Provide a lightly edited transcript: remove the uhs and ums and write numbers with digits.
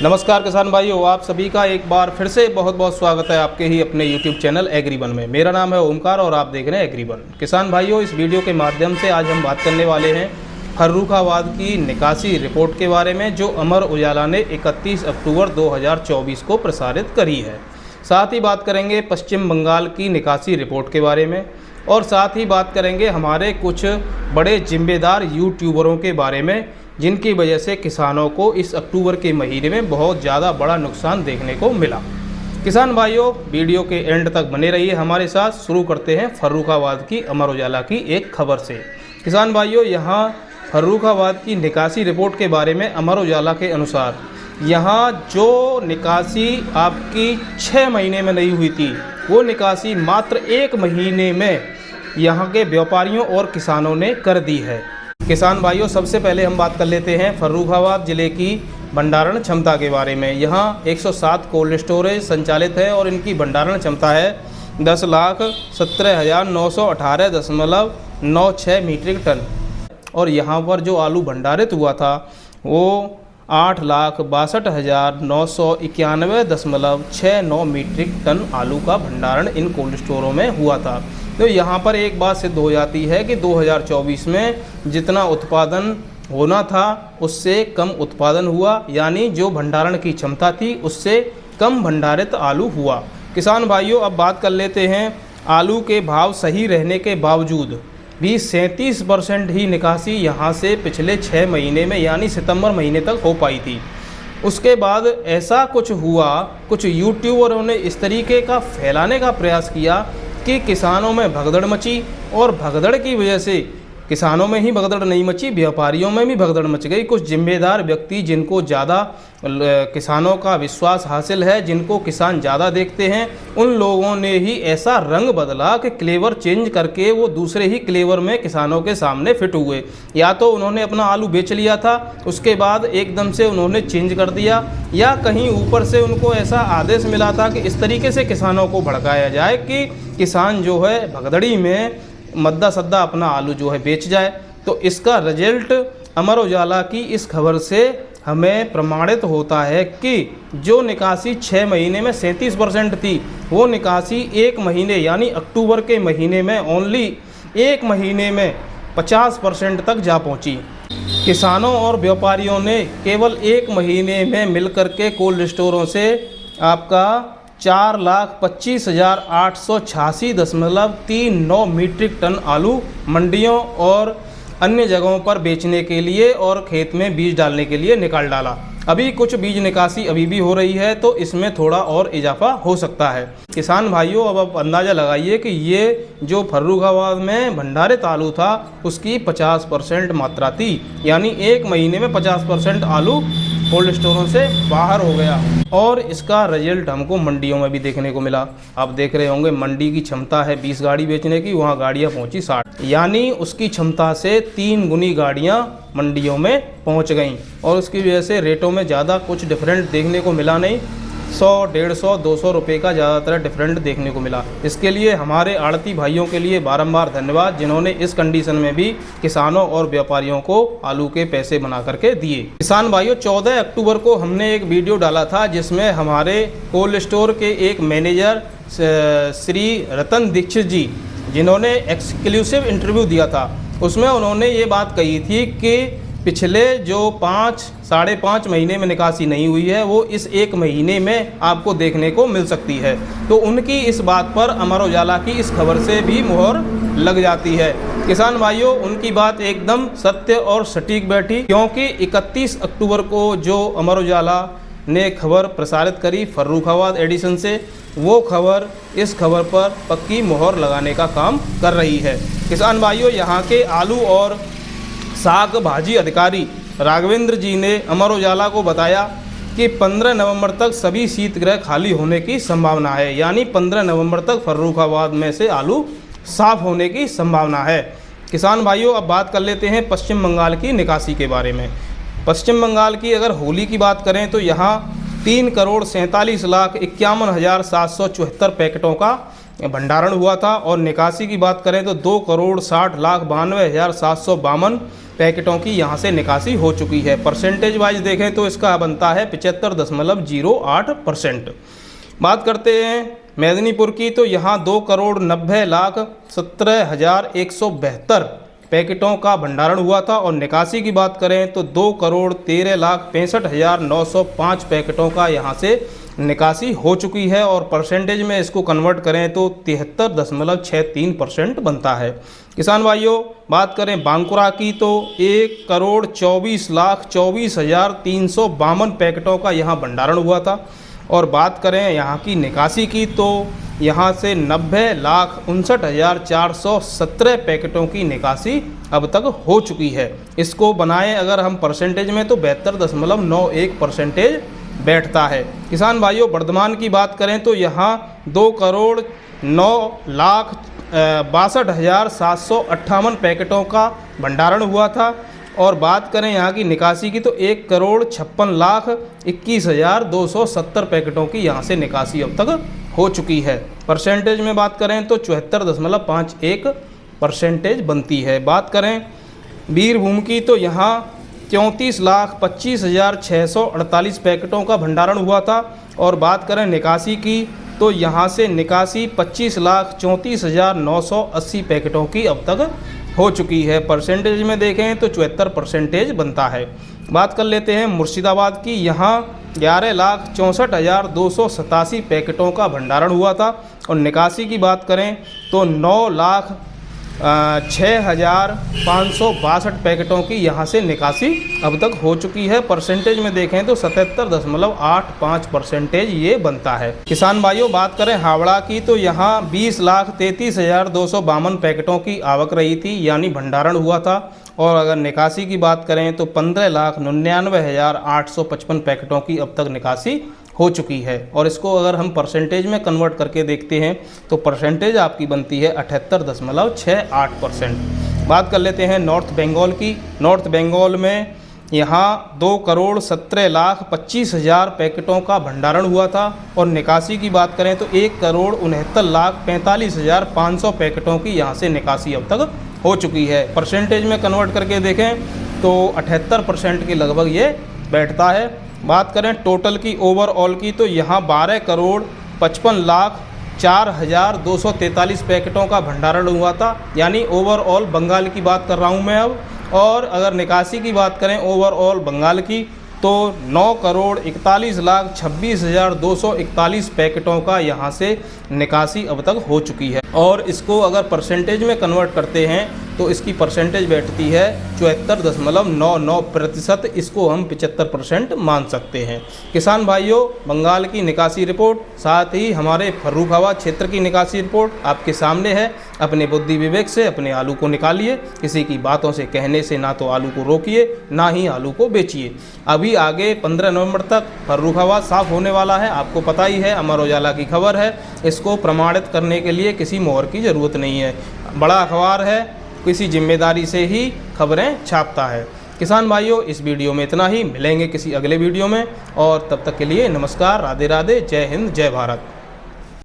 नमस्कार किसान भाइयों, आप सभी का एक बार फिर से बहुत बहुत स्वागत है आपके ही अपने YouTube चैनल एग्रीवन में। मेरा नाम है ओमकार और आप देख रहे हैं एग्रीवन। किसान भाइयों, इस वीडियो के माध्यम से आज हम बात करने वाले हैं फर्रुखाबाद की निकासी रिपोर्ट के बारे में, जो अमर उजाला ने 31 अक्टूबर 2024 को प्रसारित करी है। साथ ही बात करेंगे पश्चिम बंगाल की निकासी रिपोर्ट के बारे में और साथ ही बात करेंगे हमारे कुछ बड़े जिम्मेदार यूट्यूबरों के बारे में, जिनकी वजह से किसानों को इस अक्टूबर के महीने में बहुत ज़्यादा बड़ा नुकसान देखने को मिला। किसान भाइयों, वीडियो के एंड तक बने रहिए हमारे साथ। शुरू करते हैं फर्रुखाबाद की अमर उजाला की एक खबर से। किसान भाइयों, यहाँ फर्रुखाबाद की निकासी रिपोर्ट के बारे में अमर उजाला के अनुसार यहाँ जो निकासी आपकी 6 महीने में नहीं हुई थी, वो निकासी मात्र 1 महीने में यहाँ के व्यापारियों और किसानों ने कर दी है। किसान भाइयों, सबसे पहले हम बात कर लेते हैं फर्रुखाबाद ज़िले की भंडारण क्षमता के बारे में। यहाँ 107 कोल्ड स्टोरेज संचालित है और इनकी भंडारण क्षमता है 10,17,918.96 मीट्रिक टन। और यहाँ पर जो आलू भंडारित हुआ था वो 8,62,991.69 मीट्रिक टन आलू का भंडारण इन कोल्ड स्टोरों में हुआ था। तो यहाँ पर एक बात सिद्ध हो जाती है कि 2024 में जितना उत्पादन होना था उससे कम उत्पादन हुआ, यानी जो भंडारण की क्षमता थी उससे कम भंडारित आलू हुआ। किसान भाइयों, अब बात कर लेते हैं आलू के भाव सही रहने के बावजूद भी 37% ही निकासी यहाँ से पिछले 6 महीने में यानी सितंबर महीने तक हो पाई थी। उसके बाद ऐसा कुछ हुआ, कुछ यूट्यूबरों ने इस तरीके का फैलाने का प्रयास किया कि किसानों में भगदड़ मची, और भगदड़ की वजह से किसानों में ही भगदड़ नहीं मची, व्यापारियों में भी भगदड़ मच गई। कुछ जिम्मेदार व्यक्ति जिनको ज़्यादा किसानों का विश्वास हासिल है, जिनको किसान ज़्यादा देखते हैं, उन लोगों ने ही ऐसा रंग बदला कि क्लेवर चेंज करके वो दूसरे ही क्लेवर में किसानों के सामने फिट हुए। या तो उन्होंने अपना आलू बेच लिया था, उसके बाद एकदम से उन्होंने चेंज कर दिया, या कहीं ऊपर से उनको ऐसा आदेश मिला था कि इस तरीके से किसानों को भड़काया जाए कि किसान जो है भगदड़ी में मद्दा सद्दा अपना आलू जो है बेच जाए। तो इसका रिजल्ट अमर उजाला की इस खबर से हमें प्रमाणित होता है कि जो निकासी 6 महीने में 37% थी, वो निकासी 1 महीने यानी अक्टूबर के महीने में ओनली 1 महीने में 50% तक जा पहुंची। किसानों और व्यापारियों ने केवल 1 महीने में मिलकर के कोल्ड स्टोरों से आपका 4,25,886.39 मीट्रिक टन आलू मंडियों और अन्य जगहों पर बेचने के लिए और खेत में बीज डालने के लिए निकाल डाला। अभी कुछ बीज निकासी अभी भी हो रही है, तो इसमें थोड़ा और इजाफा हो सकता है। किसान भाइयों, अब आप अंदाज़ा लगाइए कि ये जो फर्रुखाबाद में भंडारित आलू था उसकी 50% मात्रा थी, यानी 1 महीने में 50% आलू कोल्ड स्टोरों से बाहर हो गया। और इसका रिजल्ट हमको मंडियों में भी देखने को मिला। आप देख रहे होंगे मंडी की क्षमता है 20 गाड़ी बेचने की, वहाँ गाड़ियाँ पहुँची 60, यानी उसकी क्षमता से 3 गुनी गाड़ियाँ मंडियों में पहुँच गईं। और उसकी वजह से रेटों में ज़्यादा कुछ डिफरेंट देखने को मिला नहीं, 100, 150, 200 रुपये का ज़्यादातर डिफरेंट देखने को मिला। इसके लिए हमारे आड़ती भाइयों के लिए बारंबार धन्यवाद, जिन्होंने इस कंडीशन में भी किसानों और व्यापारियों को आलू के पैसे बना करके दिए। किसान भाइयों, 14 अक्टूबर को हमने एक वीडियो डाला था जिसमें हमारे कोल्ड स्टोर के एक मैनेजर श्री रतन दीक्षित जी, जिन्होंने एक्सक्लूसिव इंटरव्यू दिया था, उसमें उन्होंने ये बात कही थी कि पिछले जो 5-5.5 महीने में निकासी नहीं हुई है, वो इस 1 महीने में आपको देखने को मिल सकती है। तो उनकी इस बात पर अमर उजाला की इस खबर से भी मुहर लग जाती है। किसान भाइयों, उनकी बात एकदम सत्य और सटीक बैठी, क्योंकि 31 अक्टूबर को जो अमर उजाला ने खबर प्रसारित करी फर्रुखाबाद एडिशन से, वो खबर इस खबर पर पक्की मुहर लगाने का काम कर रही है। किसान भाइयों, यहाँ के आलू और साग भाजी अधिकारी राघवेंद्र जी ने अमर उजाला को बताया कि 15 नवंबर तक सभी शीतगृह खाली होने की संभावना है, यानी 15 नवंबर तक फर्रुखाबाद में से आलू साफ होने की संभावना है। किसान भाइयों, अब बात कर लेते हैं पश्चिम बंगाल की निकासी के बारे में। पश्चिम बंगाल की अगर होली की बात करें तो यहाँ 3,47,51,774 पैकेटों का भंडारण हुआ था। और निकासी की बात करें तो 2,60,92,752 पैकेटों की यहाँ से निकासी हो चुकी है। परसेंटेज वाइज देखें तो इसका बनता है 75.08%। बात करते हैं मेदिनीपुर की, तो यहाँ 2,90,17,172 पैकेटों का भंडारण हुआ था। और निकासी की बात करें तो 2,13,65,905 पैकेटों का यहाँ से निकासी हो चुकी है। और परसेंटेज में इसको कन्वर्ट करें तो 73.63% बनता है। किसान भाइयों, बात करें बांकुरा की, तो 1,24,24,352 पैकेटों का यहाँ भंडारण हुआ था। और बात करें यहाँ की निकासी की, तो यहाँ से 90,59,417 पैकेटों की निकासी अब तक हो चुकी है। इसको बनाएं अगर हम परसेंटेज में तो 72.91% बैठता है। किसान भाइयों, वर्धमान की बात करें तो यहाँ 2,09,62,758 पैकेटों का भंडारण हुआ था। और बात करें यहाँ की निकासी की, तो 1,56,21,270 पैकेटों की यहाँ से निकासी अब तक हो चुकी है। परसेंटेज में बात करें तो 74.51% बनती है। बात करें बीरभूम की, तो यहाँ 34,25,648 पैकेटों का भंडारण हुआ था। और बात करें निकासी की, तो यहाँ से निकासी 25,34,980 पैकेटों की अब तक हो चुकी है। परसेंटेज में देखें तो 74% बनता है। बात कर लेते हैं मुर्शिदाबाद की, यहाँ 11,64,287 पैकेटों का भंडारण हुआ था। और निकासी की बात करें तो 9,06,562 पैकेटों की यहाँ से निकासी अब तक हो चुकी है। परसेंटेज में देखें तो 77.85% ये बनता है। किसान भाइयों, बात करें हावड़ा की, तो यहाँ 20,33,252 पैकेटों की आवक रही थी, यानी भंडारण हुआ था। और अगर निकासी की बात करें तो 15,99,855 पैकेटों की अब तक निकासी हो चुकी है। और इसको अगर हम परसेंटेज में कन्वर्ट करके देखते हैं तो परसेंटेज आपकी बनती है 78.68%। बात कर लेते हैं नॉर्थ बंगाल की। नॉर्थ बंगाल में यहाँ 2,17,25,000 पैकेटों का भंडारण हुआ था। और निकासी की बात करें तो 1,69,45,500 पैकेटों की यहाँ से निकासी अब तक हो चुकी है। परसेंटेज में कन्वर्ट करके देखें तो 78% के लगभग ये बैठता है। बात करें टोटल की, ओवरऑल की, तो यहाँ 12,55,04,243 पैकेटों का भंडारण हुआ था, यानी ओवरऑल बंगाल की बात कर रहा हूँ मैं अब। और अगर निकासी की बात करें ओवरऑल बंगाल की, तो 9,41,26,241 पैकेटों का यहाँ से निकासी अब तक हो चुकी है। और इसको अगर परसेंटेज में कन्वर्ट करते हैं तो इसकी परसेंटेज बैठती है 74.99%। इसको हम 75% मान सकते हैं। किसान भाइयों, बंगाल की निकासी रिपोर्ट, साथ ही हमारे फर्रुखाबाद क्षेत्र की निकासी रिपोर्ट आपके सामने है। अपने बुद्धि विवेक से अपने आलू को निकालिए। किसी की बातों से, कहने से ना तो आलू को रोकिए, ना ही आलू को बेचिए। अभी आगे 15 नवंबर तक फर्रुखाबाद साफ होने वाला है, आपको पता ही है, अमर उजाला की खबर है। इसको प्रमाणित करने के लिए किसी मोहर की ज़रूरत नहीं है। बड़ा अखबार है, किसी जिम्मेदारी से ही खबरें छापता है। किसान भाइयों, इस वीडियो में इतना ही। मिलेंगे किसी अगले वीडियो में, और तब तक के लिए नमस्कार, राधे राधे, जय हिंद, जय भारत।